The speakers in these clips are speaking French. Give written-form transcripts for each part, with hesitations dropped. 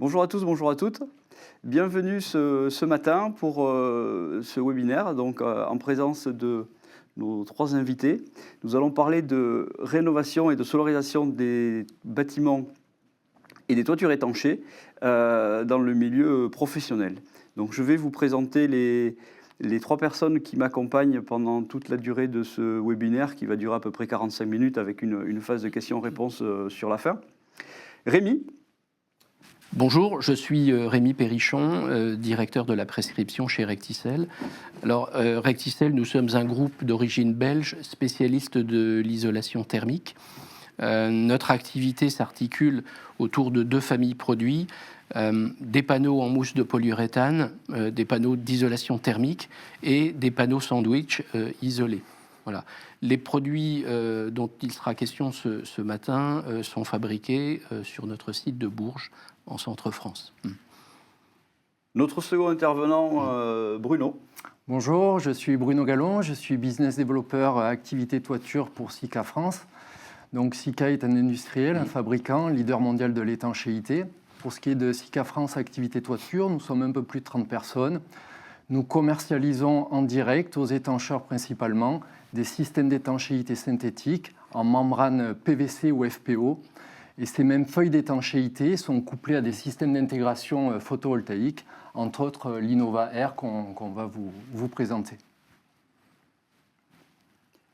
Bonjour à tous, bonjour à toutes. Bienvenue ce matin pour ce webinaire, donc en présence de nos trois invités. Nous allons parler de rénovation et de solarisation des bâtiments et des toitures étanchées dans le milieu professionnel. Donc je vais vous présenter les trois personnes qui m'accompagnent pendant toute la durée de ce webinaire qui va durer à peu près 45 minutes avec une phase de questions-réponses sur la fin. Rémi. Bonjour, je suis Rémi Perrichon, directeur de la prescription chez Recticel. Alors, Recticel, nous sommes un groupe d'origine belge spécialiste de l'isolation thermique. Notre activité s'articule autour de deux familles produits, des panneaux en mousse de polyuréthane, des panneaux d'isolation thermique et des panneaux sandwich isolés. Voilà. Les produits dont il sera question ce matin sont fabriqués sur notre site de Bourges, en Centre-France. Notre second intervenant, Bruno. Bonjour, je suis Bruno Gallon, je suis business développeur activité toiture pour Sika France. Donc Sika est un industriel, un fabricant, leader mondial de l'étanchéité. Pour ce qui est de Sika France activité toiture, nous sommes un peu plus de 30 personnes. Nous commercialisons en direct aux étancheurs principalement des systèmes d'étanchéité synthétiques en membrane PVC ou FPO. Et ces mêmes feuilles d'étanchéité sont couplées à des systèmes d'intégration photovoltaïque, entre autres l'Innova Air qu'on va vous présenter.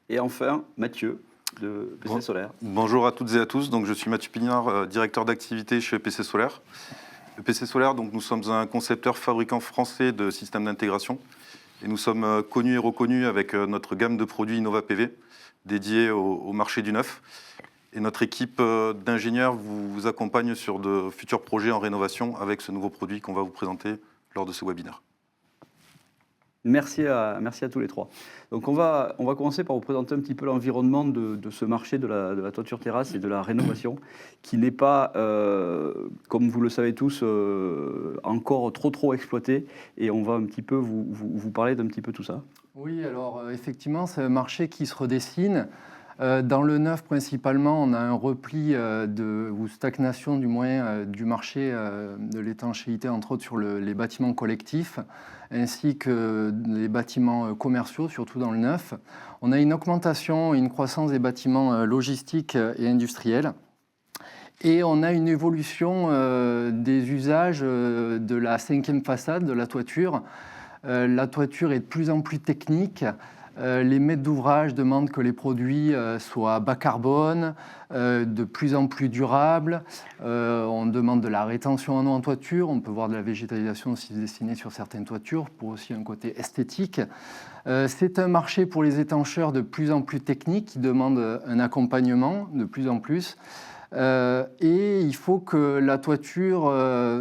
Et enfin, Mathieu, de PC Solaire. Bonjour à toutes et à tous. Donc, je suis Mathieu Pignard, directeur d'activité chez PC Solaire. Le PC Solaire, donc, nous sommes un concepteur fabricant français de systèmes d'intégration. Et nous sommes connus et reconnus avec notre gamme de produits Innova PV, dédiée au marché du neuf. Et notre équipe d'ingénieurs vous accompagne sur de futurs projets en rénovation avec ce nouveau produit qu'on va vous présenter lors de ce webinaire. Merci à tous les trois. Donc on va commencer par vous présenter un petit peu l'environnement de ce marché de la toiture terrasse et de la rénovation, qui n'est pas, comme vous le savez tous, encore trop exploité. Et on va un petit peu vous parler d'un petit peu tout ça. Oui, alors effectivement, c'est un marché qui se redessine. Dans le neuf, principalement, on a un repli ou stagnation du moins du marché de l'étanchéité, entre autres sur les bâtiments collectifs, ainsi que les bâtiments commerciaux, surtout dans le neuf. On a une augmentation, une croissance des bâtiments logistiques et industriels. Et on a une évolution des usages de la cinquième façade, de la toiture. La toiture est de plus en plus technique. Les maîtres d'ouvrage demandent que les produits soient bas carbone, de plus en plus durables. On demande de la rétention en eau en toiture. On peut voir de la végétalisation aussi dessinée sur certaines toitures pour aussi un côté esthétique. C'est un marché pour les étancheurs de plus en plus technique qui demande un accompagnement de plus en plus. Et il faut que la toiture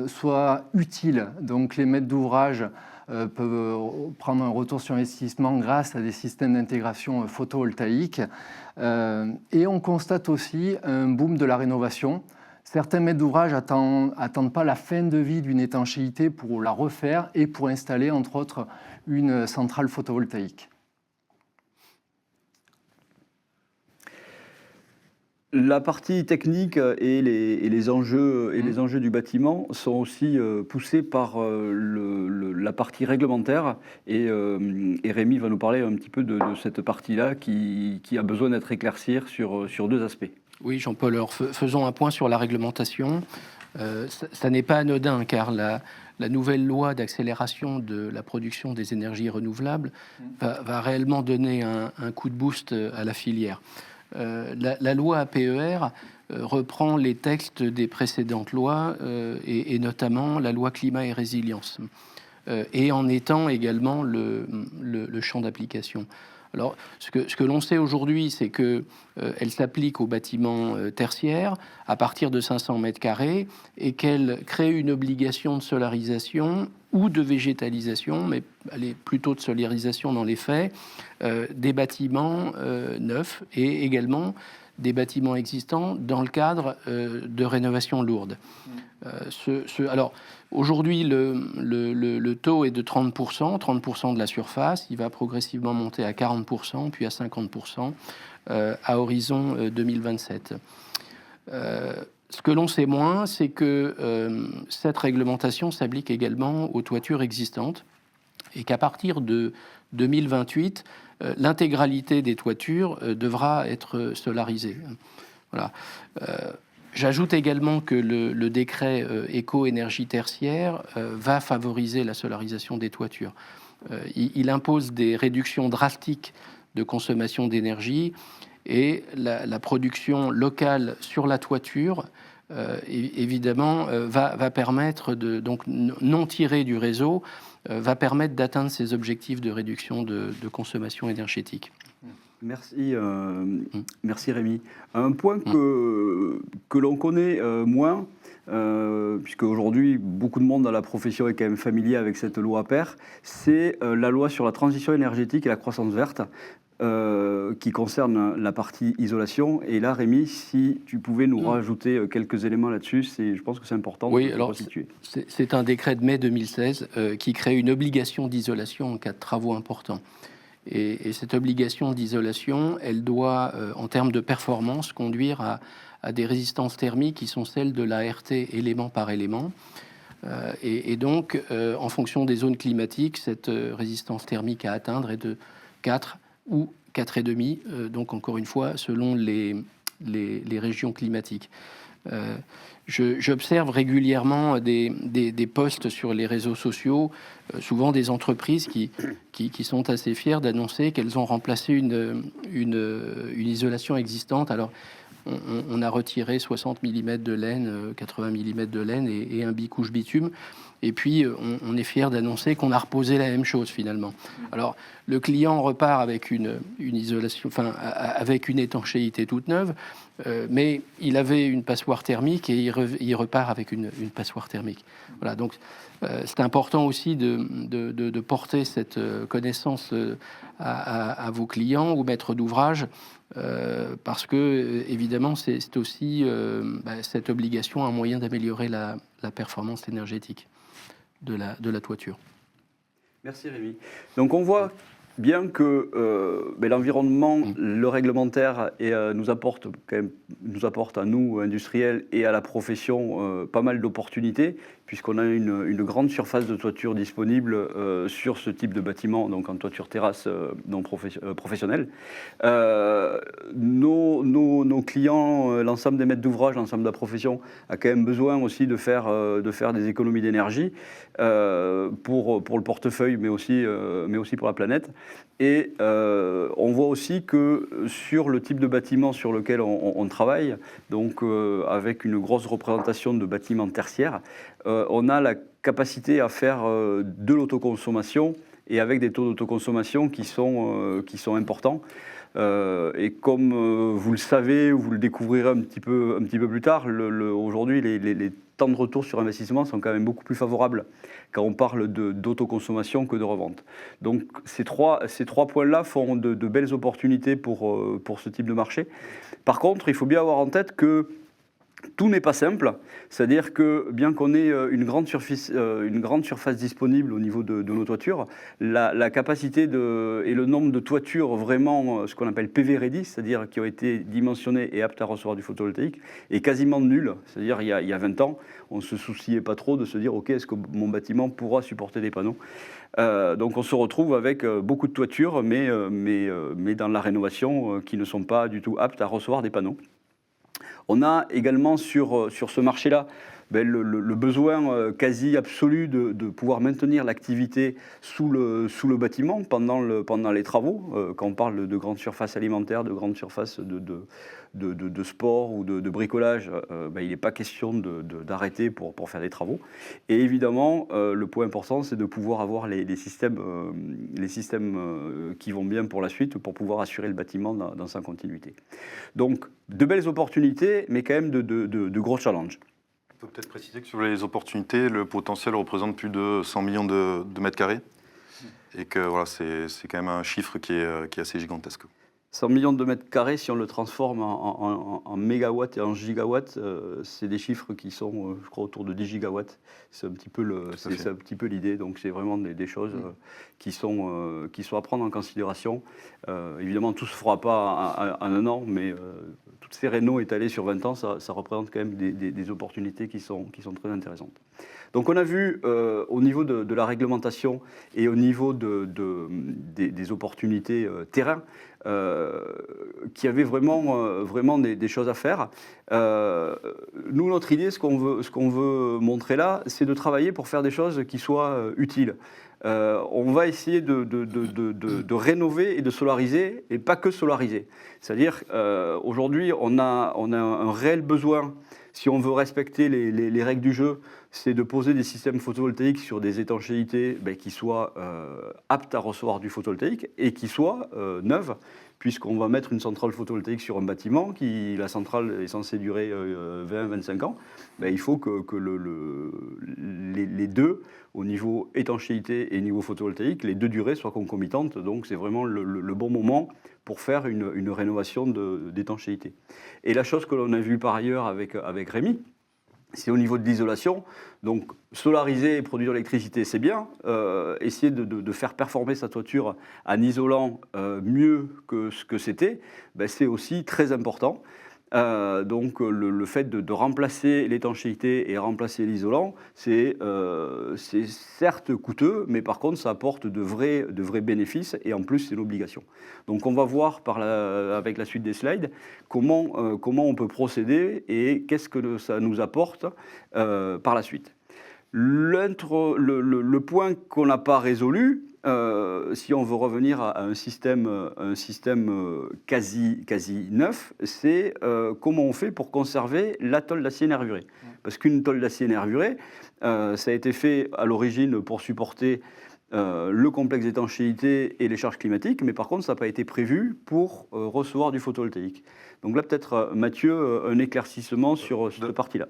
soit utile. Donc les maîtres d'ouvrage peuvent prendre un retour sur investissement grâce à des systèmes d'intégration photovoltaïque. Et on constate aussi un boom de la rénovation. Certains maîtres d'ouvrage n'attendent pas la fin de vie d'une étanchéité pour la refaire et pour installer, entre autres, une centrale photovoltaïque. La partie technique et les enjeux du bâtiment sont aussi poussés par la partie réglementaire. Et Rémi va nous parler un petit peu de cette partie-là qui a besoin d'être éclaircie sur deux aspects. Oui, Jean-Paul, alors faisons un point sur la réglementation. Ça n'est pas anodin, car la nouvelle loi d'accélération de la production des énergies renouvelables va réellement donner un coup de boost à la filière. La loi APER reprend les textes des précédentes lois et notamment la loi climat et résilience et en étend également le champ d'application. Alors, ce que l'on sait aujourd'hui, c'est qu'elle s'applique aux bâtiments tertiaires à partir de 500 mètres carrés et qu'elle crée une obligation de solarisation ou de végétalisation, mais elle est plutôt de solarisation dans les faits, des bâtiments neufs et également des bâtiments existants dans le cadre de rénovation lourde. Alors, aujourd'hui, le taux est de 30% de la surface. Il va progressivement monter à 40%, puis à 50% à horizon 2027. Ce que l'on sait moins, c'est que cette réglementation s'applique également aux toitures existantes et qu'à partir de 2028, l'intégralité des toitures devra être solarisée. Voilà. J'ajoute également que le décret éco-énergie tertiaire va favoriser la solarisation des toitures. Il impose des réductions drastiques de consommation d'énergie et la production locale sur la toiture, évidemment, va permettre de, donc non tirée du réseau, va permettre d'atteindre ces objectifs de réduction de consommation énergétique. Merci, merci Rémi. Un point que l'on connaît moins, puisque aujourd'hui beaucoup de monde dans la profession est quand même familier avec cette loi APER, c'est la loi sur la transition énergétique et la croissance verte, qui concerne la partie isolation. Et là, Rémi, si tu pouvais nous rajouter quelques éléments là-dessus, je pense que c'est important de le resituer. C'est un décret de mai 2016 qui crée une obligation d'isolation en cas de travaux importants. Et cette obligation d'isolation, elle doit, en termes de performance, conduire à des résistances thermiques qui sont celles de la RT élément par élément. Et donc, en fonction des zones climatiques, cette résistance thermique à atteindre est de 4 ou 4,5, donc encore une fois, selon les régions climatiques. J'observe régulièrement des posts sur les réseaux sociaux, souvent des entreprises qui sont assez fières d'annoncer qu'elles ont remplacé une isolation existante. Alors, on a retiré 60 mm de laine, 80 mm de laine et un bicouche bitume. Et puis, on est fier d'annoncer qu'on a reposé la même chose finalement. Alors, le client repart avec une isolation, enfin, avec une étanchéité toute neuve, mais il avait une passoire thermique et il repart avec une passoire thermique. Voilà, donc c'est important aussi de porter cette connaissance à vos clients ou maîtres d'ouvrage, parce que évidemment c'est aussi cette obligation un moyen d'améliorer la performance énergétique de la toiture. Merci Rémi. Donc on voit bien que l'environnement, le réglementaire nous apporte à nous, industriels, et à la profession pas mal d'opportunités, puisqu'on a une grande surface de toiture disponible sur ce type de bâtiment, donc en toiture terrasse non professionnelle. Nos clients, l'ensemble des maîtres d'ouvrage, l'ensemble de la profession a quand même besoin aussi de faire des économies d'énergie pour le portefeuille, mais aussi pour la planète. Et on voit aussi que sur le type de bâtiment sur lequel on travaille, donc avec une grosse représentation de bâtiments tertiaires, on a la capacité à faire de l'autoconsommation, et avec des taux d'autoconsommation qui sont importants. Et comme vous le savez, ou vous le découvrirez un petit peu plus tard, aujourd'hui les temps de retour sur investissement sont quand même beaucoup plus favorables quand on parle d'autoconsommation que de revente. Donc ces trois points-là font de belles opportunités pour ce type de marché. Par contre, il faut bien avoir en tête que tout n'est pas simple, c'est-à-dire que bien qu'on ait une grande surface disponible au niveau de nos toitures, la capacité et le nombre de toitures vraiment, ce qu'on appelle PV ready, c'est-à-dire qui ont été dimensionnées et aptes à recevoir du photovoltaïque, est quasiment nul. C'est-à-dire il y a 20 ans, on ne se souciait pas trop de se dire ok, est-ce que mon bâtiment pourra supporter des panneaux. Donc on se retrouve avec beaucoup de toitures, mais dans la rénovation qui ne sont pas du tout aptes à recevoir des panneaux. On a également sur ce marché-là le besoin quasi absolu de pouvoir maintenir l'activité sous le bâtiment pendant les travaux. Quand on parle de grandes surfaces alimentaires, de grandes surfaces de sport ou de bricolage, il n'est pas question d'arrêter pour faire des travaux. Et évidemment, le point important, c'est de pouvoir avoir les systèmes qui vont bien pour la suite, pour pouvoir assurer le bâtiment dans sa continuité. Donc, de belles opportunités, mais quand même de gros challenges. On peut peut-être préciser que sur les opportunités, le potentiel représente plus de 100 millions de mètres carrés, et que voilà, c'est quand même un chiffre qui est assez gigantesque. 100 millions de mètres carrés, si on le transforme en mégawatts et en gigawatts, c'est des chiffres qui sont, je crois, autour de 10 gigawatts. C'est un petit peu l'idée. Donc, c'est vraiment des choses qui sont à prendre en considération. Évidemment, tout ne se fera pas en un an, mais toutes ces rénaux étalées sur 20 ans, ça représente quand même des opportunités qui sont très intéressantes. Donc on a vu au niveau de la réglementation et au niveau des opportunités terrain qu'il y avait vraiment des choses à faire. Nous, notre idée, ce qu'on veut montrer là, c'est de travailler pour faire des choses qui soient utiles. On va essayer de rénover et de solariser, et pas que solariser. C'est-à-dire, aujourd'hui, on a un réel besoin, si on veut respecter les règles du jeu, c'est de poser des systèmes photovoltaïques sur des étanchéités qui soient aptes à recevoir du photovoltaïque et qui soient neuves, puisqu'on va mettre une centrale photovoltaïque sur un bâtiment, la centrale est censée durer 20-25 ans. Il faut que les deux, au niveau étanchéité et niveau photovoltaïque, les deux durées soient concomitantes. Donc c'est vraiment le bon moment pour faire une rénovation d'étanchéité. Et la chose que l'on a vue par ailleurs avec Rémi, c'est au niveau de l'isolation. Donc solariser et produire l'électricité, c'est bien. Essayer de faire performer sa toiture en isolant mieux que ce que c'était, c'est aussi très important. Donc le fait de remplacer l'étanchéité et remplacer l'isolant, c'est certes coûteux, mais par contre ça apporte de vrais bénéfices et en plus c'est une obligation. Donc on va voir avec la suite des slides comment on peut procéder et qu'est-ce que ça nous apporte par la suite. Le point qu'on n'a pas résolu, si on veut revenir à un système quasi neuf, c'est comment on fait pour conserver la tôle d'acier nervuré. Parce qu'une tôle d'acier nervuré, ça a été fait à l'origine pour supporter le complexe d'étanchéité et les charges climatiques, mais par contre, ça n'a pas été prévu pour recevoir du photovoltaïque. Donc là, peut-être, Mathieu, un éclaircissement sur cette partie-là.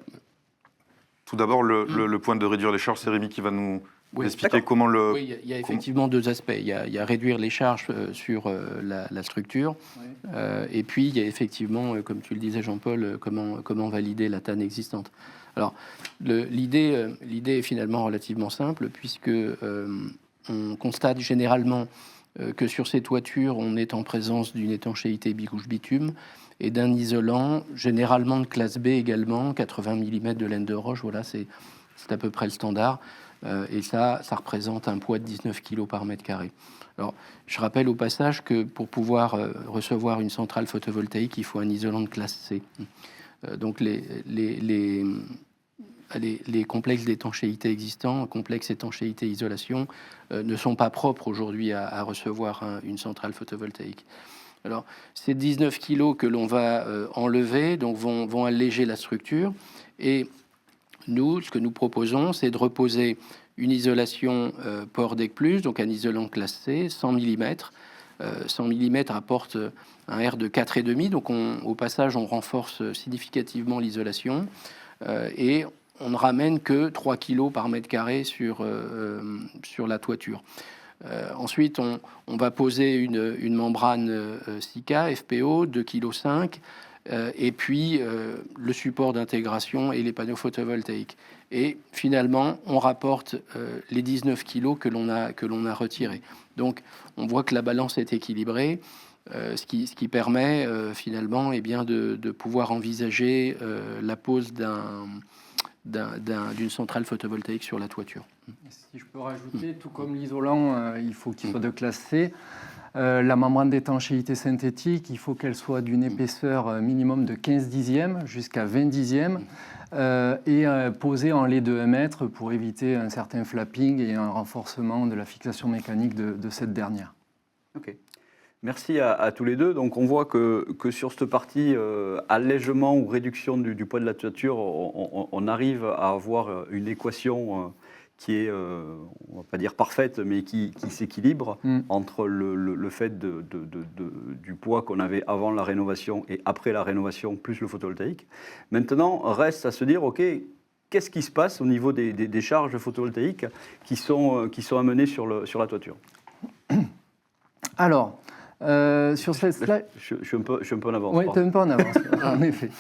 Tout d'abord, le point de réduire les charges, c'est Rémi qui va nous expliquer d'accord. comment le... Oui, il y a effectivement deux aspects. Il y a réduire les charges sur la structure, et puis il y a effectivement, comme tu le disais Jean-Paul, comment valider la TAN existante. Alors, l'idée est finalement relativement simple, puisque on constate généralement que sur ces toitures, on est en présence d'une étanchéité bicouche bitume, et d'un isolant, généralement de classe B également, 80 mm de laine de roche, voilà, c'est à peu près le standard, et ça représente un poids de 19 kg par mètre carré. Alors, je rappelle au passage que pour pouvoir recevoir une centrale photovoltaïque, il faut un isolant de classe C. Donc les complexes d'étanchéité existants, complexes étanchéité-isolation, ne sont pas propres aujourd'hui à recevoir une centrale photovoltaïque. Alors, ces 19 kilos que l'on va enlever donc vont alléger la structure. Et nous, ce que nous proposons, c'est de reposer une isolation Power Deck Plus, donc un isolant classe C, 100 mm. 100 mm apporte un R de 4,5, donc au passage, on renforce significativement l'isolation. Et on ne ramène que 3 kg par mètre carré sur la toiture. Ensuite, on va poser une membrane Sika, FPO, 2,5 kg, et puis le support d'intégration et les panneaux photovoltaïques. Et finalement, on rapporte les 19 kg que l'on a retirés. Donc, on voit que la balance est équilibrée, ce qui permet finalement de pouvoir envisager la pose d'une centrale photovoltaïque sur la toiture. Si je peux rajouter, tout comme l'isolant, il faut qu'il soit de classe C. La membrane d'étanchéité synthétique, il faut qu'elle soit d'une épaisseur minimum de 15 dixièmes jusqu'à 20 dixièmes et posée en lait de 1 mètre pour éviter un certain flapping et un renforcement de la fixation mécanique de cette dernière. Ok. Merci à tous les deux. Donc on voit que sur cette partie allègement ou réduction du poids de la toiture, on arrive à avoir une équation qui est, on va pas dire parfaite, mais qui s'équilibre entre le fait du poids qu'on avait avant la rénovation et après la rénovation, plus le photovoltaïque. Maintenant, reste à se dire, OK, qu'est-ce qui se passe au niveau des charges photovoltaïques qui sont amenées sur la toiture? Alors, sur cette slide... Je suis un peu en avance. Oui, tu es un peu en avance, en effet.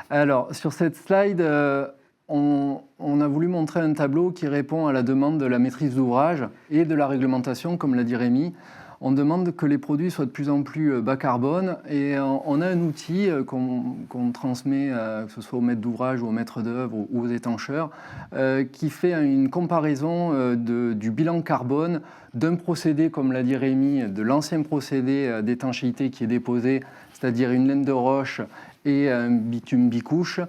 Alors, sur cette slide, on a voulu montrer un tableau qui répond à la demande de la maîtrise d'ouvrage et de la réglementation, comme l'a dit Rémi. on demande que les produits soient de plus en plus bas carbone et on a un outil qu'on transmet, que ce soit au maître d'ouvrage ou au maître d'œuvre ou aux étancheurs, qui fait une comparaison du bilan carbone d'un procédé, comme l'a dit Rémi, de l'ancien procédé d'étanchéité qui est déposé, c'est-à-dire une laine de roche et un bitume bicouche,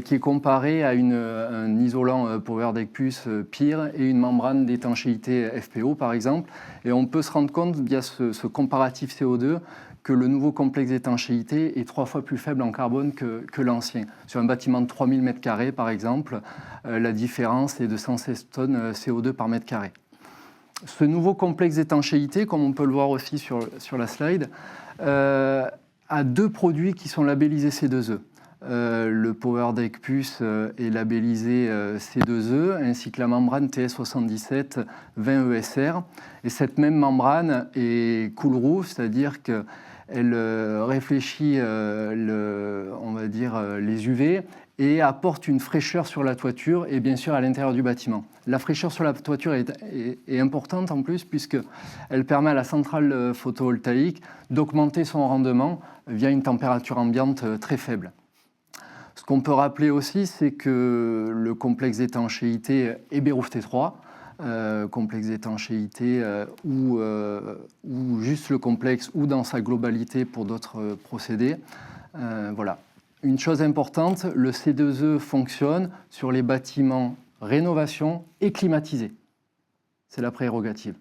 qui est comparé à un isolant PowerDeck Plus PIR et une membrane d'étanchéité FPO par exemple. Et on peut se rendre compte via ce comparatif CO2 que le nouveau complexe d'étanchéité est 3 fois plus faible en carbone que l'ancien. Sur un bâtiment de 3000 m² par exemple, la différence est de 116 tonnes CO2 par mètre carré. Ce nouveau complexe d'étanchéité, comme on peut le voir aussi sur la slide, a 2 produits qui sont labellisés C2E. Le PowerDeck Plus est labellisé C2E, ainsi que la membrane TS77 20ESR. Et cette même membrane est cool-roof, c'est-à-dire qu'elle réfléchit on va dire, les UV et apporte une fraîcheur sur la toiture et bien sûr à l'intérieur du bâtiment. La fraîcheur sur la toiture est importante en plus puisqu'elle permet à la centrale photovoltaïque d'augmenter son rendement via une température ambiante très faible. Ce qu'on peut rappeler aussi, c'est que le complexe d'étanchéité est Beyrouth T3, complexe d'étanchéité ou juste le complexe ou dans sa globalité pour d'autres procédés. Voilà. Une chose importante, le C2E fonctionne sur les bâtiments rénovation et climatisés. C'est la prérogative.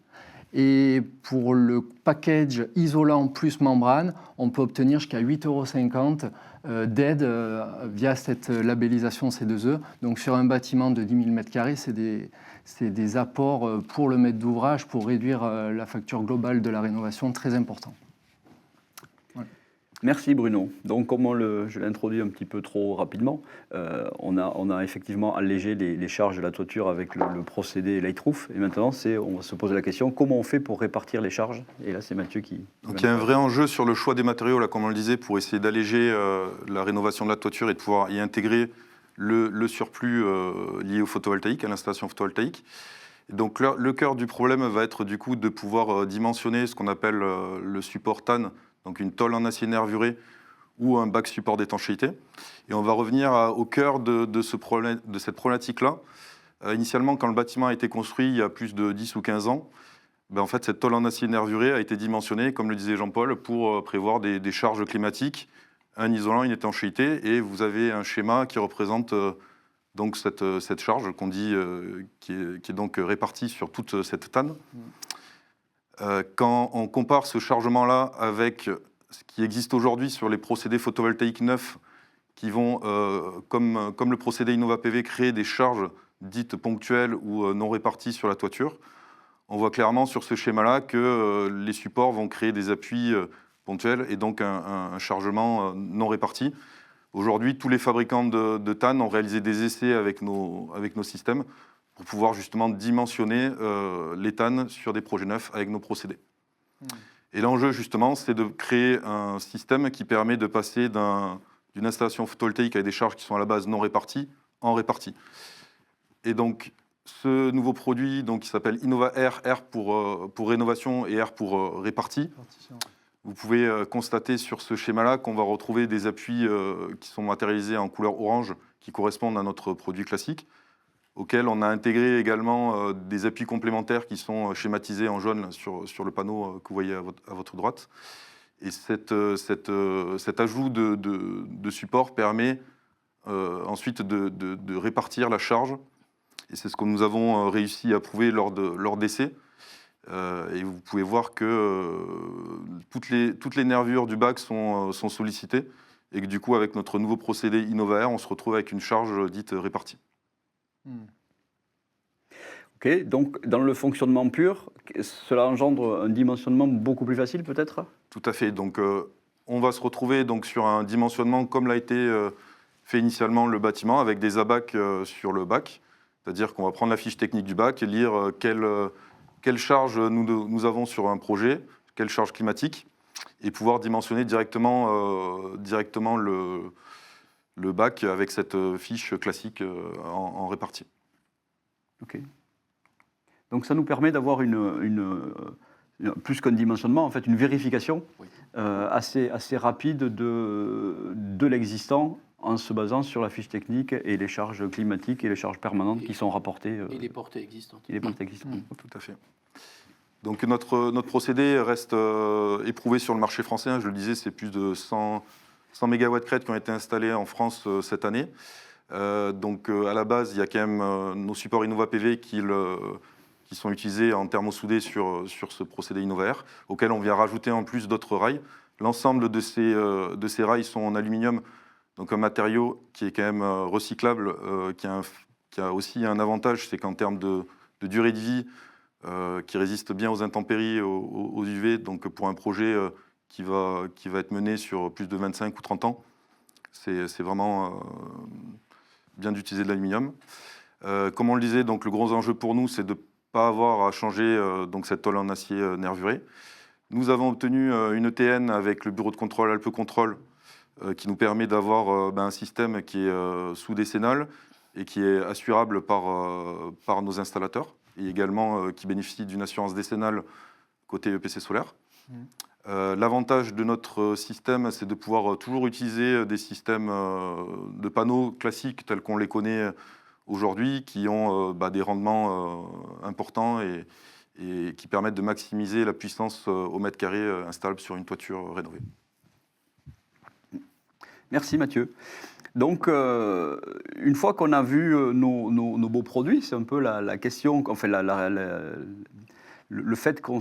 Et pour le package isolant plus membrane, on peut obtenir jusqu'à 8,50 € d'aide via cette labellisation C2E. Donc sur un bâtiment de 10 000 m², c'est des apports pour le maître d'ouvrage pour réduire la facture globale de la rénovation très important. Merci Bruno. Donc comme je l'ai introduit un petit peu trop rapidement, on a effectivement allégé les charges de la toiture avec le procédé Lightroof. Et maintenant, on va se poser la question, comment on fait pour répartir les charges? Et là, c'est Mathieu qui... Donc il y a un vrai enjeu sur le choix des matériaux, là, comme on le disait, pour essayer d'alléger la rénovation de la toiture et de pouvoir y intégrer le surplus lié au photovoltaïque, à l'installation photovoltaïque. Et donc le cœur du problème va être du coup de pouvoir dimensionner ce qu'on appelle le support TAN, donc une tôle en acier nervuré ou un bac support d'étanchéité. Et on va revenir au cœur de cette problématique-là. Initialement, quand le bâtiment a été construit il y a plus de 10 ou 15 ans, en fait, cette tôle en acier nervuré a été dimensionnée, comme le disait Jean-Paul, pour prévoir des charges climatiques, un isolant, une étanchéité, et vous avez un schéma qui représente donc cette charge qu'on dit qui est donc répartie sur toute cette TAN. Quand on compare ce chargement-là avec ce qui existe aujourd'hui sur les procédés photovoltaïques neufs qui vont, comme le procédé InnovaPV, créer des charges dites ponctuelles ou non réparties sur la toiture, on voit clairement sur ce schéma-là que les supports vont créer des appuis ponctuels et donc un chargement non réparti. Aujourd'hui, tous les fabricants de TAN ont réalisé des essais avec nos systèmes pour pouvoir justement dimensionner les TAN sur des projets neufs avec nos procédés. Et l'enjeu justement, c'est de créer un système qui permet de passer d'une installation photovoltaïque avec des charges qui sont à la base non réparties en réparties. Et donc ce nouveau produit donc, qui s'appelle InnovaR, R pour rénovation et R pour répartie. Vous pouvez constater sur ce schéma-là qu'on va retrouver des appuis qui sont matérialisés en couleur orange qui correspondent à notre produit classique, auquel on a intégré également des appuis complémentaires qui sont schématisés en jaune sur le panneau que vous voyez à votre droite. Et cet ajout de support permet ensuite de répartir la charge. Et c'est ce que nous avons réussi à prouver lors d'essais. Et vous pouvez voir que toutes les nervures du bac sont sollicitées. Et que du coup, avec notre nouveau procédé InnovaR, on se retrouve avec une charge dite répartie. Ok, donc dans le fonctionnement pur, cela engendre un dimensionnement beaucoup plus facile peut-être? Tout à fait, donc on va se retrouver donc, sur un dimensionnement comme l'a été fait initialement le bâtiment, avec des abacs sur le bac, c'est-à-dire qu'on va prendre la fiche technique du bac et lire quelle charge nous avons sur un projet, quelle charge climatique, et pouvoir dimensionner directement le bac avec cette fiche classique en répartie. Ok. Donc ça nous permet d'avoir une plus qu'un dimensionnement, en fait, une vérification Oui. assez rapide de l'existant en se basant sur la fiche technique et les charges climatiques et les charges permanentes qui sont rapportées. Et les portées existantes. Et les portées existantes. Tout à fait. Donc notre procédé reste éprouvé sur le marché français. Hein. Je le disais, c'est plus de 100 MW crête qui ont été installés en France cette année. Donc à la base, il y a quand même nos supports InnovaPV qui sont utilisés en thermosoudé sur ce procédé InnovaAir, auquel on vient rajouter en plus d'autres rails. L'ensemble de ces rails sont en aluminium, donc un matériau qui est quand même recyclable, qui a aussi un avantage, c'est qu'en termes de durée de vie, qui résiste bien aux intempéries, aux UV, donc pour un projet qui va être mené sur plus de 25 ou 30 ans, c'est vraiment bien d'utiliser de l'aluminium. Comme on le disait, donc le gros enjeu pour nous, c'est de ne pas avoir à changer donc cette tôle en acier nervuré. Nous avons obtenu une ETN avec le bureau de contrôle Alpes Control qui nous permet d'avoir un système qui est sous-décennal et qui est assurable par nos installateurs et également qui bénéficie d'une assurance décennale côté EPC solaire. L'avantage de notre système, c'est de pouvoir toujours utiliser des systèmes de panneaux classiques tels qu'on les connaît aujourd'hui, qui ont des rendements importants et qui permettent de maximiser la puissance au mètre carré installable sur une toiture rénovée. Merci Mathieu. Donc, une fois qu'on a vu nos beaux produits, c'est un peu la question, enfin le fait qu'on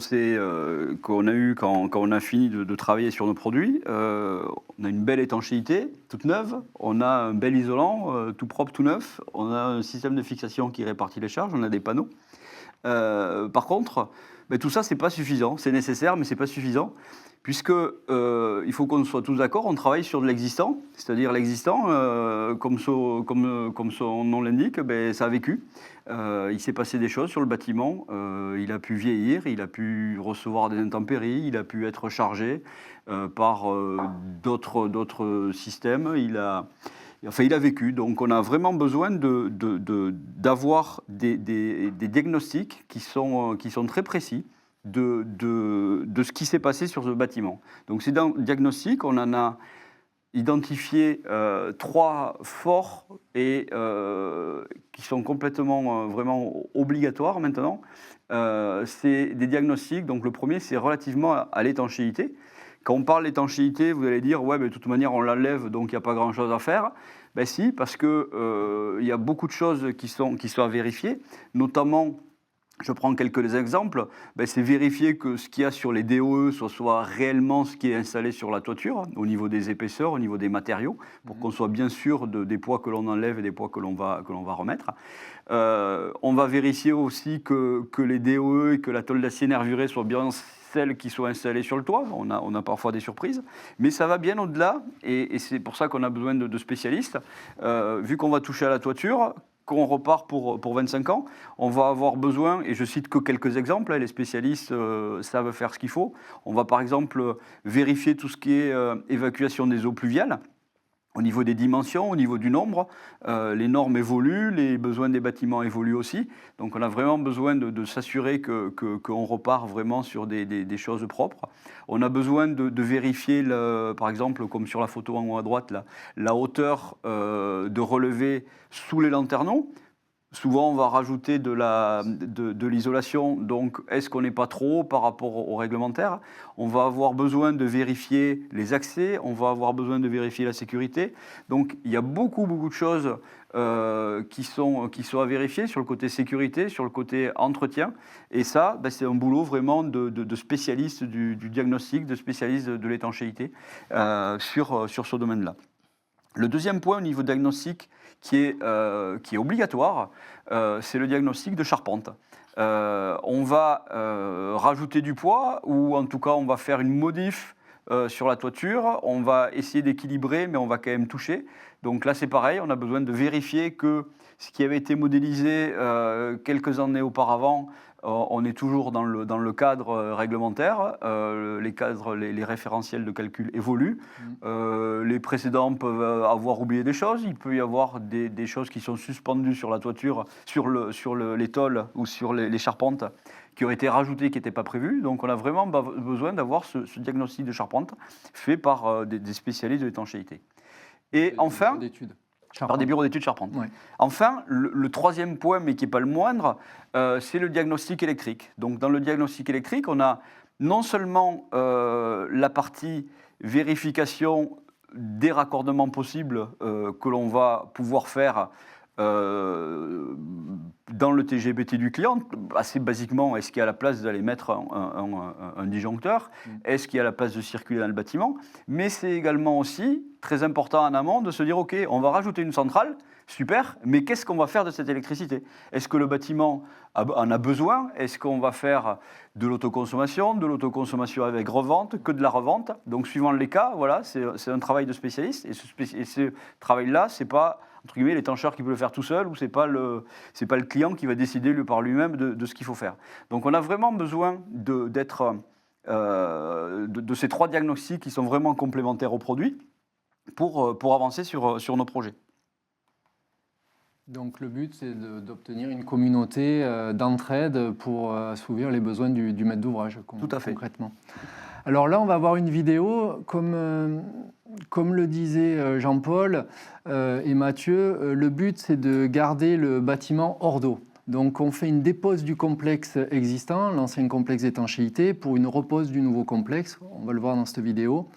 a eu quand on a fini de travailler sur nos produits, on a une belle étanchéité toute neuve, on a un bel isolant tout propre, tout neuf, on a un système de fixation qui répartit les charges, on a des panneaux. Par contre, tout ça, c'est pas suffisant, c'est nécessaire, mais c'est pas suffisant. Puisque il faut qu'on soit tous d'accord, on travaille sur de l'existant, c'est-à-dire l'existant, comme son nom l'indique, ça a vécu. Il s'est passé des choses sur le bâtiment, il a pu vieillir, il a pu recevoir des intempéries, il a pu être chargé par d'autres systèmes, il a vécu. Donc on a vraiment besoin d'avoir des diagnostics qui sont très précis de ce qui s'est passé sur ce bâtiment. Donc ces diagnostics, on en a identifié 3 forts et qui sont complètement vraiment obligatoires maintenant. C'est des diagnostics, donc le premier c'est relativement à l'étanchéité. Quand on parle d'étanchéité, vous allez dire, ouais, de toute manière on l'enlève, donc il n'y a pas grand-chose à faire. Ben si, parce que y a beaucoup de choses qui sont à vérifier, notamment. Je prends quelques exemples, c'est vérifier que ce qu'il y a sur les DOE soit réellement ce qui est installé sur la toiture, au niveau des épaisseurs, au niveau des matériaux, pour qu'on soit bien sûr des poids que l'on enlève et des poids que l'on va remettre. On va vérifier aussi que les DOE et que la tôle d'acier nervuré soient bien celles qui sont installées sur le toit. On a parfois des surprises, mais ça va bien au-delà, et c'est pour ça qu'on a besoin de spécialistes. Vu qu'on va toucher à la toiture, qu'on repart pour 25 ans, on va avoir besoin, et je cite que quelques exemples, les spécialistes savent faire ce qu'il faut. On va par exemple vérifier tout ce qui est évacuation des eaux pluviales, au niveau des dimensions, au niveau du nombre. Les normes évoluent, les besoins des bâtiments évoluent aussi. Donc on a vraiment besoin de s'assurer qu'on repart vraiment sur des choses propres. On a besoin de vérifier, par exemple, comme sur la photo en haut à droite, la hauteur de relevé sous les lanternons. Souvent, on va rajouter de l'isolation, donc est-ce qu'on n'est pas trop haut par rapport au réglementaire? On va avoir besoin de vérifier les accès, on va avoir besoin de vérifier la sécurité. Donc, il y a beaucoup de choses qui sont à vérifier sur le côté sécurité, sur le côté entretien. Et ça, c'est un boulot vraiment de spécialiste du diagnostic, de spécialiste de l'étanchéité sur ce domaine-là. Le deuxième point au niveau diagnostic qui est obligatoire, c'est le diagnostic de charpente. On va rajouter du poids, ou en tout cas on va faire une modif sur la toiture, on va essayer d'équilibrer, mais on va quand même toucher. Donc là c'est pareil, on a besoin de vérifier que ce qui avait été modélisé quelques années auparavant on est toujours dans le cadre réglementaire. Les référentiels de calcul évoluent. Les précédents peuvent avoir oublié des choses. Il peut y avoir des choses qui sont suspendues sur la toiture, sur les tôles ou sur les charpentes, qui ont été rajoutées, qui n'étaient pas prévues. Donc on a vraiment besoin d'avoir ce diagnostic de charpente fait par des spécialistes de l'étanchéité. Et enfin, par des bureaux d'études charpente. Ouais. Enfin, le troisième point, mais qui n'est pas le moindre, c'est le diagnostic électrique. Donc dans le diagnostic électrique, on a non seulement la partie vérification des raccordements possibles que l'on va pouvoir faire dans le TGBT du client, assez basiquement, est-ce qu'il y a la place d'aller mettre un disjoncteur? Est-ce qu'il y a la place de circuler dans le bâtiment? Mais c'est également aussi très important en amont de se dire, OK, on va rajouter une centrale, super, mais qu'est-ce qu'on va faire de cette électricité? Est-ce que le bâtiment en a besoin? Est-ce qu'on va faire de l'autoconsommation avec revente, que de la revente? Donc suivant les cas, voilà, c'est un travail de spécialiste, et ce travail-là, c'est pas entre guillemets, l'étancheur qui peut le faire tout seul, ou c'est pas le client qui va décider par lui-même de ce qu'il faut faire. Donc on a vraiment besoin de ces trois diagnostics qui sont vraiment complémentaires au produit pour avancer sur nos projets. Donc le but, c'est d'obtenir une communauté d'entraide pour assouvir les besoins du maître d'ouvrage, Tout à fait. Concrètement. Alors là, on va voir une vidéo, comme le disaient Jean-Paul et Mathieu, le but, c'est de garder le bâtiment hors d'eau. Donc on fait une dépose du complexe existant, l'ancien complexe d'étanchéité, pour une repose du nouveau complexe. On va le voir dans cette vidéo.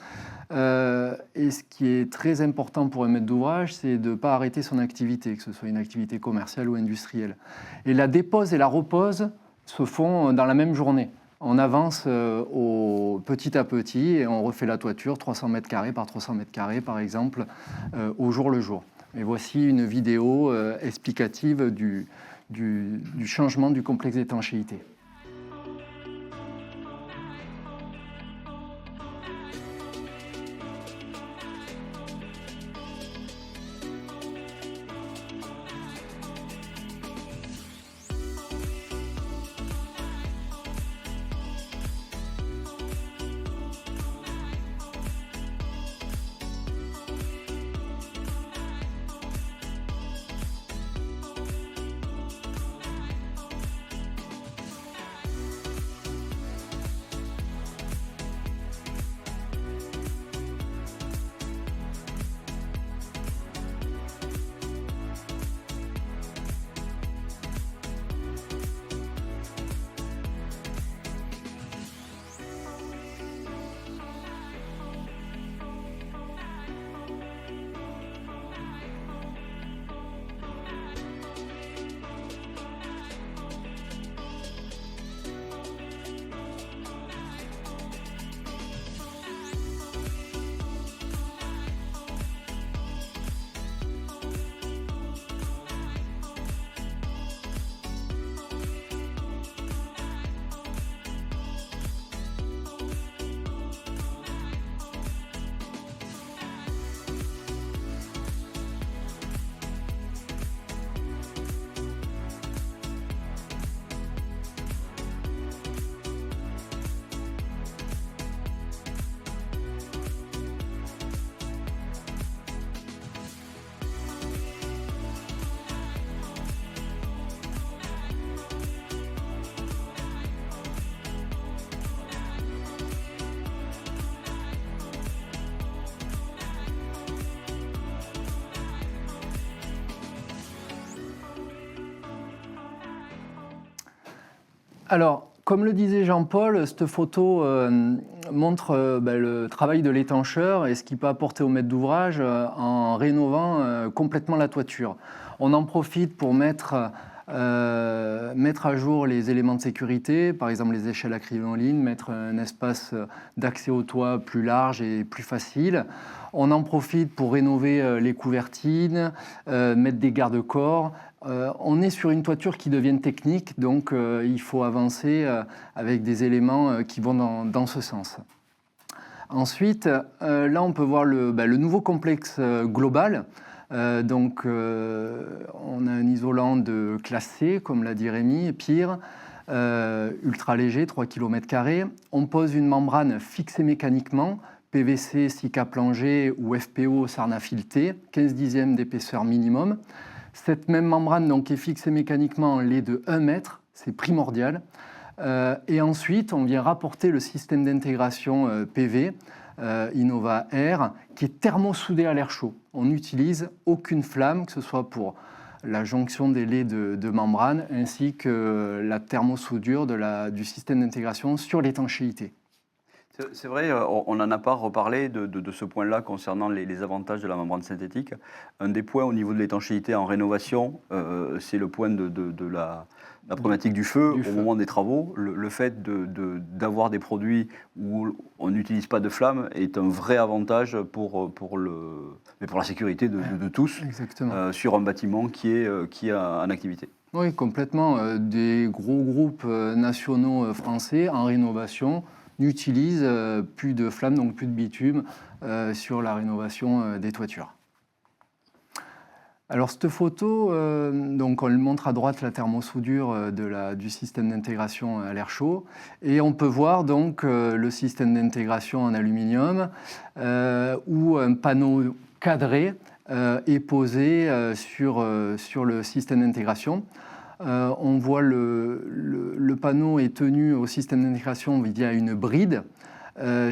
Et ce qui est très important pour un maître d'ouvrage, c'est de ne pas arrêter son activité, que ce soit une activité commerciale ou industrielle. Et la dépose et la repose se font dans la même journée. On avance petit à petit et on refait la toiture 300 mètres carrés par 300 mètres carrés, par exemple, au jour le jour. Et voici une vidéo explicative du changement du complexe d'étanchéité. Alors, comme le disait Jean-Paul, cette photo montre le travail de l'étancheur et ce qu'il peut apporter au maître d'ouvrage en rénovant complètement la toiture. On en profite pour mettre à jour les éléments de sécurité, par exemple les échelles à crinoline, mettre un espace d'accès au toit plus large et plus facile. On en profite pour rénover les couvertines, mettre des garde-corps. On est sur une toiture qui devient technique, donc il faut avancer avec des éléments qui vont dans ce sens. Ensuite, là on peut voir le nouveau complexe global. On a un isolant de classe C, comme l'a dit Rémi, et pire. ultra léger, 3 km². On pose une membrane fixée mécaniquement, PVC, Sika plongé ou FPO Sarna fileté, 15 dixièmes d'épaisseur minimum. Cette même membrane donc, est fixée mécaniquement en lait de 1 mètre, c'est primordial. Et ensuite, on vient rapporter le système d'intégration PV, Innova Air, qui est thermosoudé à l'air chaud. On n'utilise aucune flamme, que ce soit pour la jonction des laits de membrane, ainsi que la thermosoudure du système d'intégration sur l'étanchéité. C'est vrai, on n'en a pas reparlé de ce point-là concernant les avantages de la membrane synthétique. Un des points au niveau de l'étanchéité en rénovation, c'est le point de la problématique du feu au moment des travaux. Le fait d'avoir des produits où on n'utilise pas de flamme est un vrai avantage pour la sécurité de tous sur un bâtiment qui est en activité. Oui, complètement. Des gros groupes nationaux français en rénovation n'utilisent plus de flammes, donc plus de bitume, sur la rénovation des toitures. Alors cette photo, donc on le montre à droite la thermosoudure du système d'intégration à l'air chaud, et on peut voir donc le système d'intégration en aluminium où un panneau cadré est posé sur le système d'intégration. On voit le panneau est tenu au système d'intégration via une bride.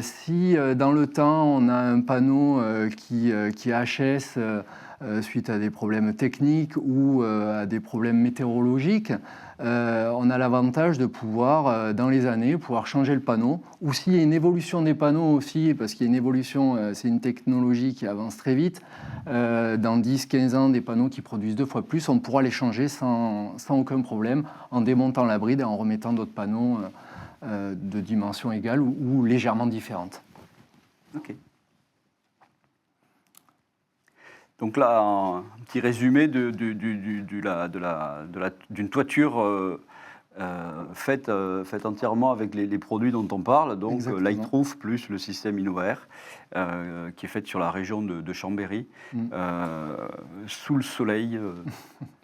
Si dans le temps on a un panneau qui HS suite à des problèmes techniques ou à des problèmes météorologiques, on a l'avantage de pouvoir, dans les années, pouvoir changer le panneau. Ou s'il y a une évolution des panneaux aussi, parce qu'il y a une évolution, c'est une technologie qui avance très vite, dans 10-15 ans, des panneaux qui produisent 2 fois plus, on pourra les changer sans aucun problème, en démontant la bride et en remettant d'autres panneaux de dimension égale ou légèrement différentes. Ok. Donc là, un petit résumé d'une toiture faite entièrement avec les produits dont on parle, donc Lightroof plus le système Innova Air, qui est fait sur la région de Chambéry, sous le soleil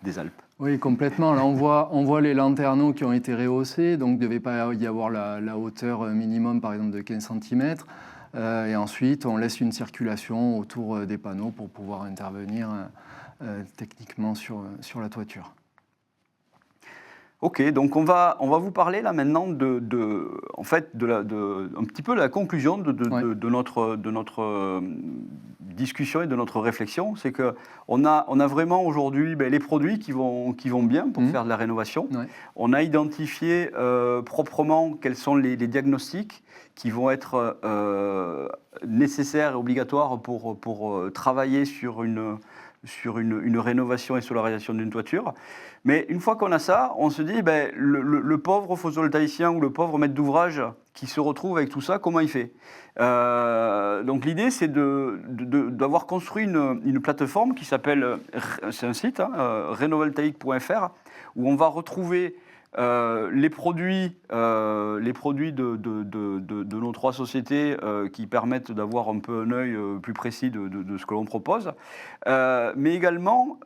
des Alpes. Oui, complètement. Là, on voit les lanterneaux qui ont été rehaussés, donc il ne devait pas y avoir la hauteur minimum, par exemple, de 15 cm. Et ensuite, on laisse une circulation autour des panneaux pour pouvoir intervenir techniquement sur la toiture. Ok, donc on va vous parler là maintenant un petit peu la conclusion de notre discussion et de notre réflexion. C'est qu'on a vraiment aujourd'hui les produits qui vont bien pour faire de la rénovation. Ouais. On a identifié proprement quels sont les diagnostics qui vont être nécessaires et obligatoires pour travailler sur une rénovation et solarisation d'une toiture. Mais une fois qu'on a ça, on se dit, le pauvre photovoltaïcien ou le pauvre maître d'ouvrage qui se retrouve avec tout ça, comment il fait ? Donc l'idée, c'est d'avoir construit une plateforme qui s'appelle, c'est un site, renovoltaïque.fr, où on va retrouver les produits de nos 3 sociétés qui permettent d'avoir un peu un œil plus précis de ce que l'on propose, mais également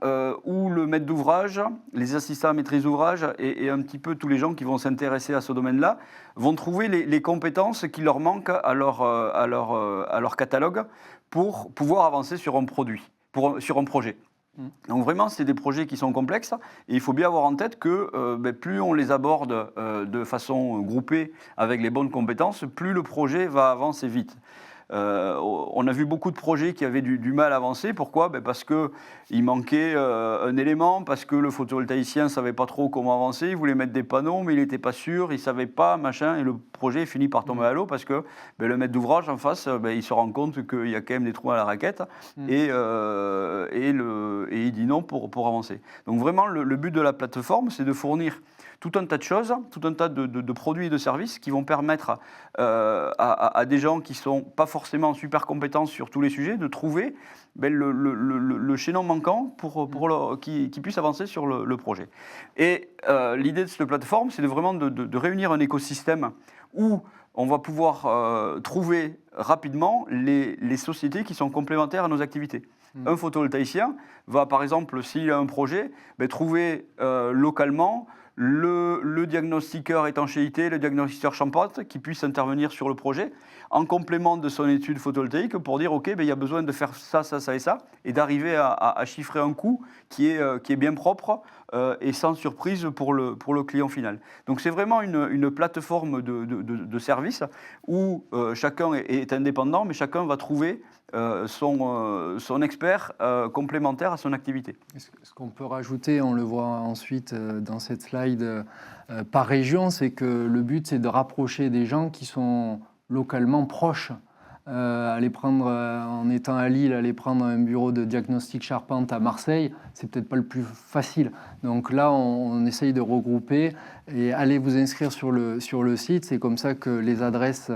où le maître d'ouvrage, les assistants à maîtrise d'ouvrage et un petit peu tous les gens qui vont s'intéresser à ce domaine-là vont trouver les compétences qui leur manquent à leur catalogue pour pouvoir avancer sur un projet. Donc vraiment, c'est des projets qui sont complexes et il faut bien avoir en tête que plus on les aborde de façon groupée avec les bonnes compétences, plus le projet va avancer vite. On a vu beaucoup de projets qui avaient du mal à avancer. Pourquoi ? Parce qu'il manquait un élément, parce que le photovoltaïcien ne savait pas trop comment avancer, il voulait mettre des panneaux, mais il n'était pas sûr, il ne savait pas, machin, et le projet finit par tomber à l'eau parce que le maître d'ouvrage en face, il se rend compte qu'il y a quand même des trous à la raquette et il dit non pour avancer. Donc vraiment, le but de la plateforme, c'est de fournir tout un tas de choses, tout un tas de produits et de services qui vont permettre à des gens qui ne sont pas forcément super compétents sur tous les sujets de trouver le chaînon manquant pour qu'ils puissent avancer sur le projet. Et l'idée de cette plateforme, c'est vraiment de réunir un écosystème où on va pouvoir trouver rapidement les sociétés qui sont complémentaires à nos activités. Un photovoltaïcien va, par exemple, s'il a un projet, trouver localement le diagnostiqueur étanchéité, le diagnostiqueur charpente qui puisse intervenir sur le projet en complément de son étude photovoltaïque pour dire ok, il y a besoin de faire ça, ça, ça et ça, et d'arriver à chiffrer un coût qui est bien propre et sans surprise pour le client final. Donc c'est vraiment une plateforme de service où chacun est indépendant, mais chacun va trouver son expert complémentaire à son activité. Ce qu'on peut rajouter, on le voit ensuite dans cette slide par région, c'est que le but c'est de rapprocher des gens qui sont localement proches. Aller prendre, en étant à Lille, aller prendre un bureau de diagnostic charpente à Marseille, c'est peut-être pas le plus facile. Donc là, on essaye de regrouper et allez vous inscrire sur le site. C'est comme ça que les adresses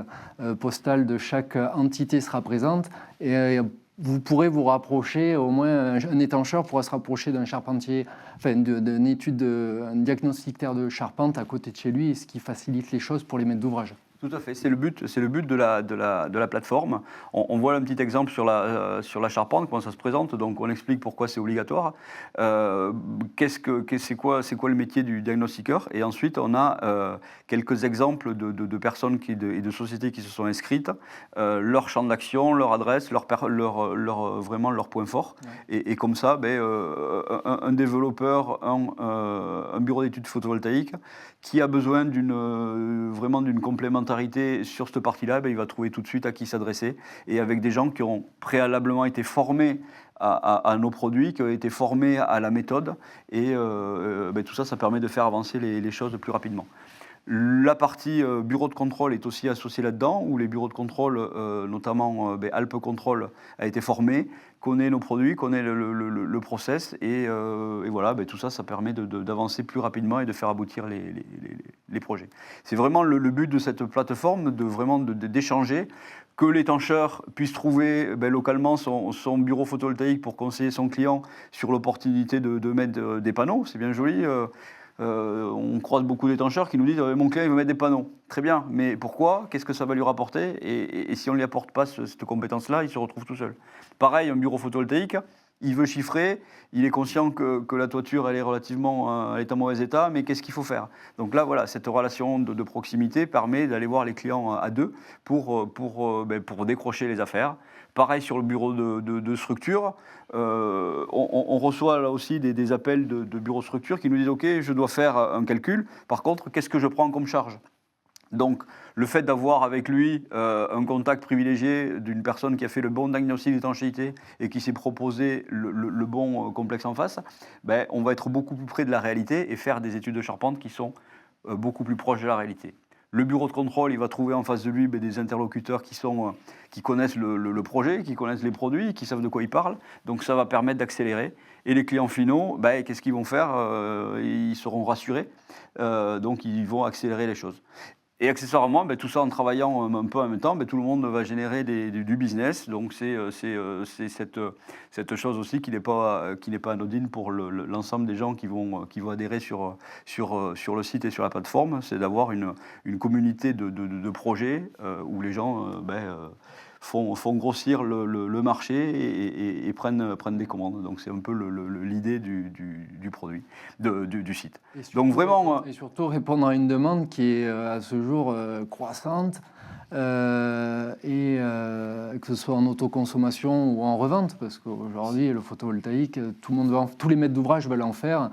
postales de chaque entité sera présente et vous pourrez vous rapprocher, au moins un étancheur pourra se rapprocher d'un charpentier, enfin d'une étude, un diagnostiqueur de charpente à côté de chez lui, ce qui facilite les choses pour les maîtres d'ouvrage. Tout à fait, c'est le but de la plateforme. On voit un petit exemple sur la charpente, comment ça se présente, donc on explique pourquoi c'est obligatoire, c'est quoi le métier du diagnostiqueur, et ensuite on a quelques exemples de personnes et de sociétés qui se sont inscrites, leur champ d'action, leur adresse, vraiment leur point fort, ouais. Et comme ça, un développeur, un bureau d'études photovoltaïques qui a besoin vraiment d'une complémentarité sur cette partie-là, il va trouver tout de suite à qui s'adresser, et avec des gens qui ont préalablement été formés à nos produits, qui ont été formés à la méthode, et tout ça, ça permet de faire avancer les choses plus rapidement. La partie bureau de contrôle est aussi associée là-dedans, où les bureaux de contrôle, notamment Alpes Control, a été formé, connaît nos produits, connaît le process, et voilà, tout ça, ça permet d'avancer plus rapidement et de faire aboutir les projets. C'est vraiment le but de cette plateforme, d'échanger, que l'étancheur puisse trouver localement son bureau photovoltaïque pour conseiller son client sur l'opportunité de mettre des panneaux, c'est bien joli. On croise beaucoup d'étancheurs qui nous disent mon client il veut mettre des panneaux. Très bien, mais pourquoi? Qu'est-ce que ça va lui rapporter? Et si on ne lui apporte pas cette compétence-là, il se retrouve tout seul. Pareil, un bureau photovoltaïque, il veut chiffrer, il est conscient que la toiture elle est relativement elle est en mauvais état, mais qu'est-ce qu'il faut faire? Donc là, voilà, cette relation de proximité permet d'aller voir les clients à deux pour décrocher les affaires. Pareil sur le bureau de structure, on reçoit là aussi des appels de bureaux de structure qui nous disent « Ok, je dois faire un calcul, par contre, qu'est-ce que je prends comme charge ?» Donc, le fait d'avoir avec lui un contact privilégié d'une personne qui a fait le bon diagnostic d'étanchéité et qui s'est proposé le bon complexe en face, on va être beaucoup plus près de la réalité et faire des études de charpente qui sont beaucoup plus proches de la réalité. Le bureau de contrôle, il va trouver en face de lui des interlocuteurs qui connaissent le projet, qui connaissent les produits, qui savent de quoi ils parlent. Donc ça va permettre d'accélérer. Et les clients finaux, qu'est-ce qu'ils vont faire? Ils seront rassurés. Donc ils vont accélérer les choses. Et accessoirement, tout ça en travaillant un peu en même temps, tout le monde va générer du business. Donc c'est cette chose aussi qui n'est pas anodine pour l'ensemble des gens qui vont adhérer sur le site et sur la plateforme. C'est d'avoir une communauté de projets où les gens font grossir le marché et prennent des commandes. Donc c'est un peu l'idée du produit, du site. Donc vraiment, et surtout répondre à une demande qui est à ce jour croissante, que ce soit en autoconsommation ou en revente, parce qu'aujourd'hui le photovoltaïque, tous les maîtres d'ouvrage veulent en faire.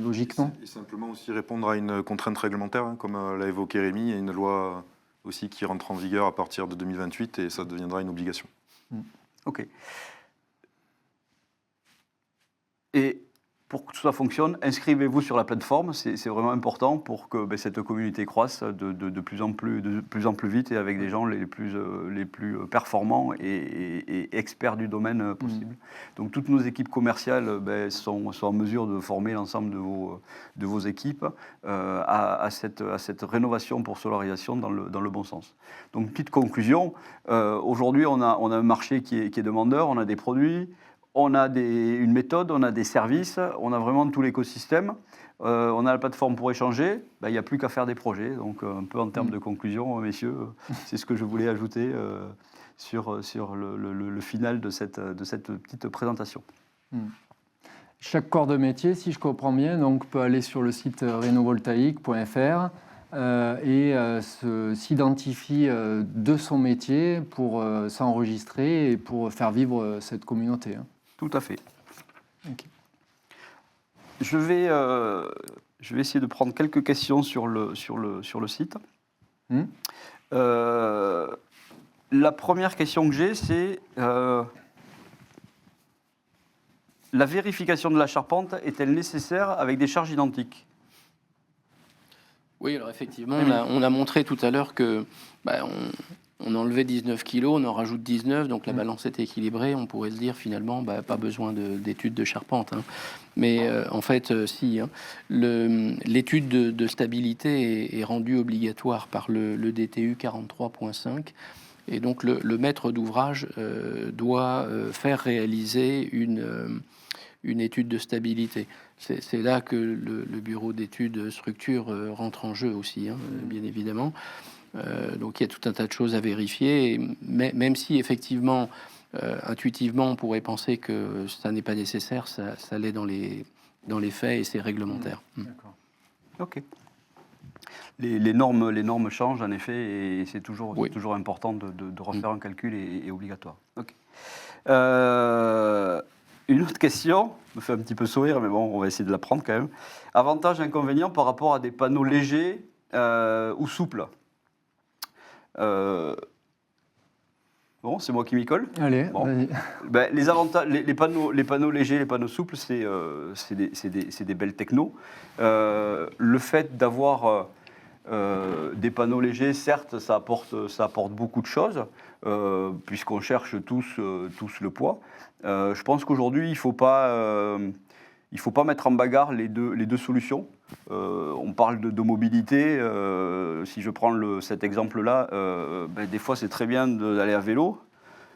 Logiquement. Et simplement aussi répondre à une contrainte réglementaire, comme l'a évoqué Rémi, il y a une loi aussi qui rentre en vigueur à partir de 2028 et ça deviendra une obligation. Ok. Et pour que tout ça fonctionne, inscrivez-vous sur la plateforme, c'est vraiment important pour que cette communauté croisse de plus en plus vite et avec des gens les plus performants et experts du domaine possible. Donc toutes nos équipes commerciales sont en mesure de former l'ensemble de vos équipes à cette rénovation pour solarisation dans le bon sens. Donc petite conclusion, aujourd'hui on a un marché qui est demandeur, on a des produits, on a une méthode, on a des services, on a vraiment tout l'écosystème. On a la plateforme pour échanger, il n'y a plus qu'à faire des projets. Donc un peu en termes de conclusion, messieurs, c'est ce que je voulais ajouter sur le final de cette petite présentation. Chaque corps de métier, si je comprends bien, donc, peut aller sur le site renovoltaïque.fr et s'identifie de son métier pour s'enregistrer et pour faire vivre cette communauté. Tout à fait. Ok. Je vais essayer de prendre quelques questions sur le site. La première question que j'ai, c'est la vérification de la charpente est-elle nécessaire avec des charges identiques? Oui, alors effectivement, on a montré tout à l'heure que on enlevait 19 kilos, on en rajoute 19, donc la balance est équilibrée. On pourrait se dire finalement, pas besoin d'études de charpente. Hein. Mais en fait, si. Hein. L'étude de stabilité est rendue obligatoire par le DTU 43.5. Et donc le maître d'ouvrage doit faire réaliser une étude de stabilité. C'est là que le bureau d'études structure rentre en jeu aussi, hein, bien évidemment. Donc il y a tout un tas de choses à vérifier, et même si effectivement, intuitivement, on pourrait penser que ça n'est pas nécessaire, ça l'est dans les faits et c'est réglementaire. D'accord. Ok. Les normes changent en effet, et c'est toujours important de refaire un calcul et obligatoire. Ok. Une autre question, me fait un petit peu sourire, mais bon, on va essayer de la prendre quand même. Avantages, inconvénients par rapport à des panneaux légers ou souples. Bon, c'est moi qui m'y colle. Allez, Bon. vas-y. Les avantages, les panneaux légers, les panneaux souples, c'est des belles technos. Le fait d'avoir des panneaux légers, certes, ça apporte beaucoup de choses, puisqu'on cherche tous le poids. Je pense qu'aujourd'hui, il ne faut pas mettre en bagarre les deux solutions. On parle de mobilité. Si je prends cet exemple-là, des fois, c'est très bien d'aller à vélo.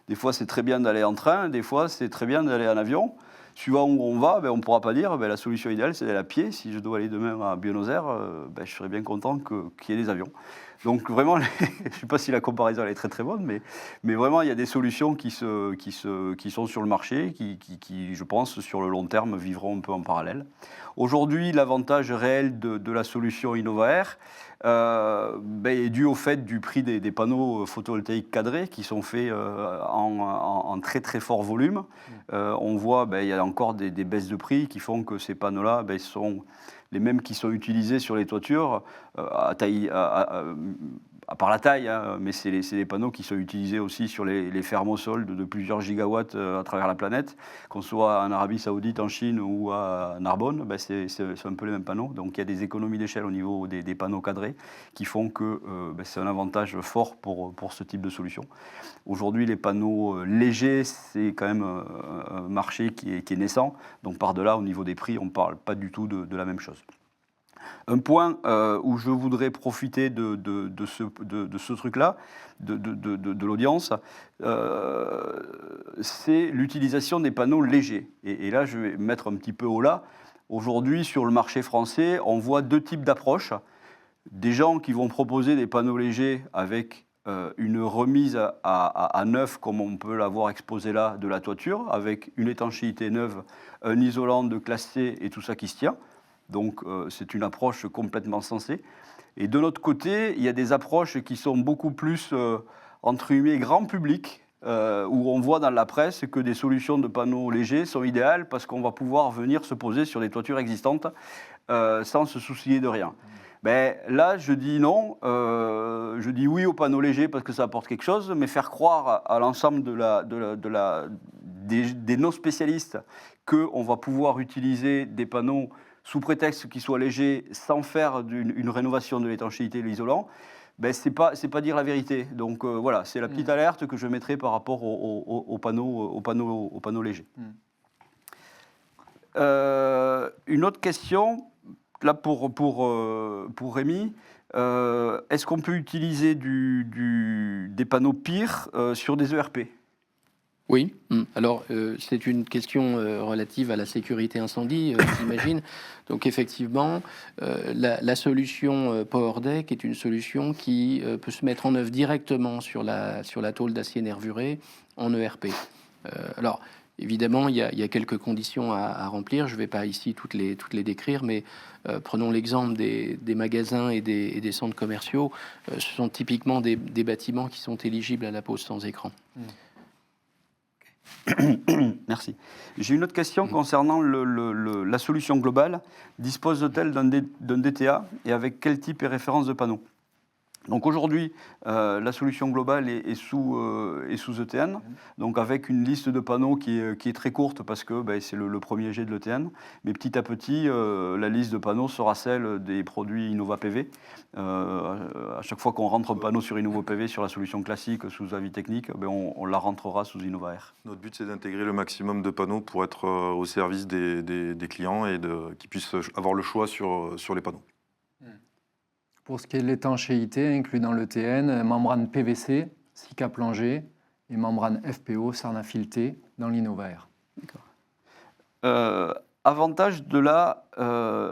Des fois, c'est très bien d'aller en train. Des fois, c'est très bien d'aller en avion. Suivant où on va, on ne pourra pas dire la solution idéale, c'est d'aller à pied. Si je dois aller demain à Buenos Aires, je serais bien content qu'il y ait des avions. Donc vraiment, je ne sais pas si la comparaison elle est très très bonne, mais vraiment, il y a des solutions qui sont sur le marché, qui, je pense, sur le long terme, vivront un peu en parallèle. Aujourd'hui, l'avantage réel de la solution InnovaAir est dû au fait du prix des panneaux photovoltaïques cadrés qui sont faits en très très fort volume. On voit il y a encore des baisses de prix qui font que ces panneaux-là sont les mêmes qui sont utilisés sur les toitures à part la taille, hein, mais c'est des panneaux qui sont utilisés aussi sur les fermes au sol de plusieurs gigawatts à travers la planète, qu'on soit en Arabie Saoudite, en Chine ou à Narbonne, c'est un peu les mêmes panneaux. Donc il y a des économies d'échelle au niveau des panneaux cadrés qui font que c'est un avantage fort pour ce type de solution. Aujourd'hui, les panneaux légers, c'est quand même un marché qui est naissant. Donc par-delà, au niveau des prix, on ne parle pas du tout de la même chose. Un point où je voudrais profiter de ce truc-là, de l'audience, c'est l'utilisation des panneaux légers. Et là, je vais mettre un petit peu au là. Aujourd'hui, sur le marché français, on voit deux types d'approches. Des gens qui vont proposer des panneaux légers avec une remise à neuf, comme on peut l'avoir exposé là, de la toiture, avec une étanchéité neuve, un isolant de classe C et tout ça qui se tient. Donc c'est une approche complètement sensée. Et de l'autre côté, il y a des approches qui sont beaucoup plus, entre guillemets, grand public, où on voit dans la presse que des solutions de panneaux légers sont idéales parce qu'on va pouvoir venir se poser sur des toitures existantes sans se soucier de rien. Là, je dis non, je dis oui aux panneaux légers parce que ça apporte quelque chose, mais faire croire à l'ensemble des non-spécialistes qu'on va pouvoir utiliser des panneaux sous prétexte qu'ils soient légers, sans faire une rénovation de l'étanchéité et de l'isolant, c'est pas dire la vérité. Donc voilà, c'est la petite alerte que je mettrai par rapport aux panneaux légers. Une autre question, là pour Rémi, est-ce qu'on peut utiliser des panneaux pires sur des ERP ? Oui, alors c'est une question relative à la sécurité incendie, j'imagine. Donc effectivement, la solution PowerDeck est une solution qui peut se mettre en œuvre directement sur la tôle d'acier nervuré en ERP. Alors Évidemment, il y a quelques conditions à remplir. Je ne vais pas ici toutes les décrire, mais prenons l'exemple des magasins et des centres commerciaux. Ce sont typiquement des bâtiments qui sont éligibles à la pose sans écran. Merci. J'ai une autre question concernant la solution globale. Dispose-t-elle d'un DTA et avec quel type et référence de panneaux? Donc aujourd'hui, la solution globale est sous ETN, donc avec une liste de panneaux qui est très courte parce que c'est le premier jet de l'ETN. Mais petit à petit, la liste de panneaux sera celle des produits Innova PV. À chaque fois qu'on rentre un panneau sur Innova PV sur la solution classique sous avis technique, on la rentrera sous Innova R. Notre but, c'est d'intégrer le maximum de panneaux pour être au service des clients et qu'ils puissent avoir le choix sur les panneaux. Pour ce qui est de l'étanchéité, inclus dans l'ETN, membrane PVC, Sika plongée et membrane FPO, Sarna filetée dans l'Innova R. D'accord. Avantage de la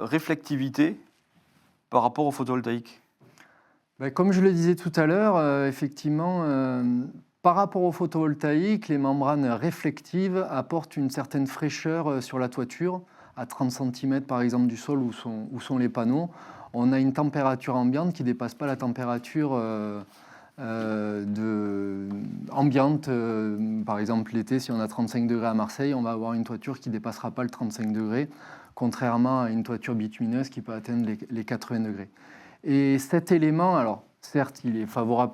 réflectivité par rapport au photovoltaïque? Comme je le disais tout à l'heure, effectivement, par rapport au photovoltaïque, les membranes réflectives apportent une certaine fraîcheur sur la toiture, à 30 cm par exemple du sol où sont les panneaux. On a une température ambiante qui ne dépasse pas la température ambiante. Par exemple, l'été, si on a 35 degrés à Marseille, on va avoir une toiture qui ne dépassera pas le 35 degrés, contrairement à une toiture bitumineuse qui peut atteindre les 80 degrés. Et cet élément, alors certes, il est favorable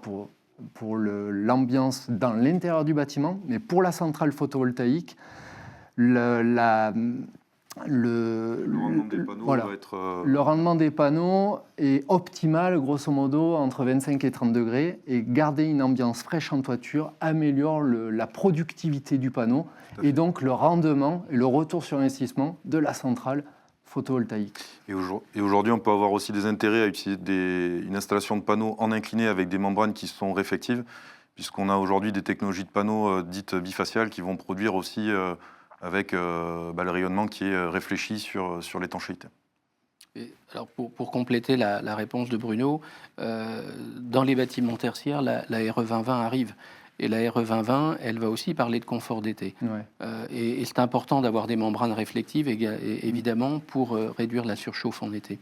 pour l'ambiance dans l'intérieur du bâtiment, mais pour la centrale photovoltaïque, le rendement des panneaux est optimal, grosso modo, entre 25 et 30 degrés. Et garder une ambiance fraîche en toiture améliore la productivité du panneau et donc le rendement et le retour sur investissement de la centrale photovoltaïque. Et aujourd'hui, on peut avoir aussi des intérêts à utiliser une installation de panneaux en incliné avec des membranes qui sont réflectives, puisqu'on a aujourd'hui des technologies de panneaux dites bifaciales qui vont produire aussi... avec le rayonnement qui est réfléchi sur l'étanchéité. Alors pour compléter la réponse de Bruno, dans les bâtiments tertiaires, la RE 2020 arrive. Et la RE 2020, elle va aussi parler de confort d'été. Ouais. Et c'est important d'avoir des membranes réflectives, évidemment, pour réduire la surchauffe en été,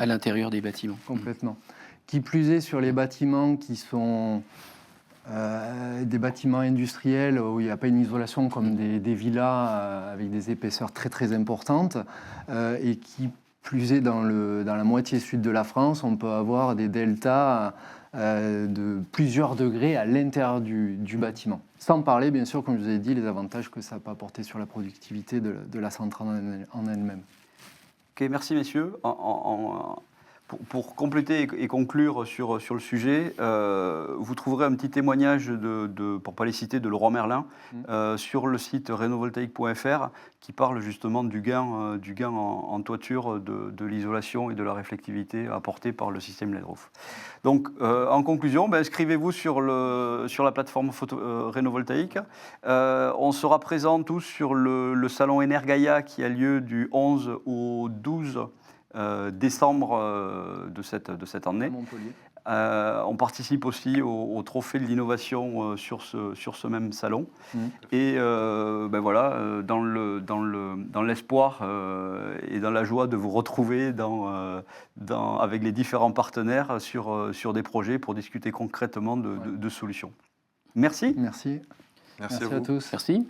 à l'intérieur des bâtiments. Complètement. Qui plus est, sur les bâtiments qui sont... des bâtiments industriels où il n'y a pas une isolation comme des villas avec des épaisseurs très très importantes et qui plus est dans la moitié sud de la France, on peut avoir des deltas de plusieurs degrés à l'intérieur du bâtiment. Sans parler bien sûr, comme je vous ai dit, les avantages que ça peut apporter sur la productivité de la centrale en elle-même. Ok, merci messieurs. Pour compléter et conclure sur le sujet, vous trouverez un petit témoignage, pour ne pas les citer, de Leroy Merlin sur le site renovoltaïque.fr qui parle justement du gain en toiture de l'isolation et de la réflectivité apportée par le système LED Roof. Donc, en conclusion, inscrivez-vous sur la plateforme Renovoltaïque. On sera présents tous sur le salon Energaia qui a lieu du 11 au 12 décembre de cette année. On participe aussi au trophée de l'innovation sur ce même salon. Et voilà, dans l'espoir et dans la joie de vous retrouver avec les différents partenaires sur des projets pour discuter concrètement de solutions. Merci. Merci. Merci à à tous. Merci.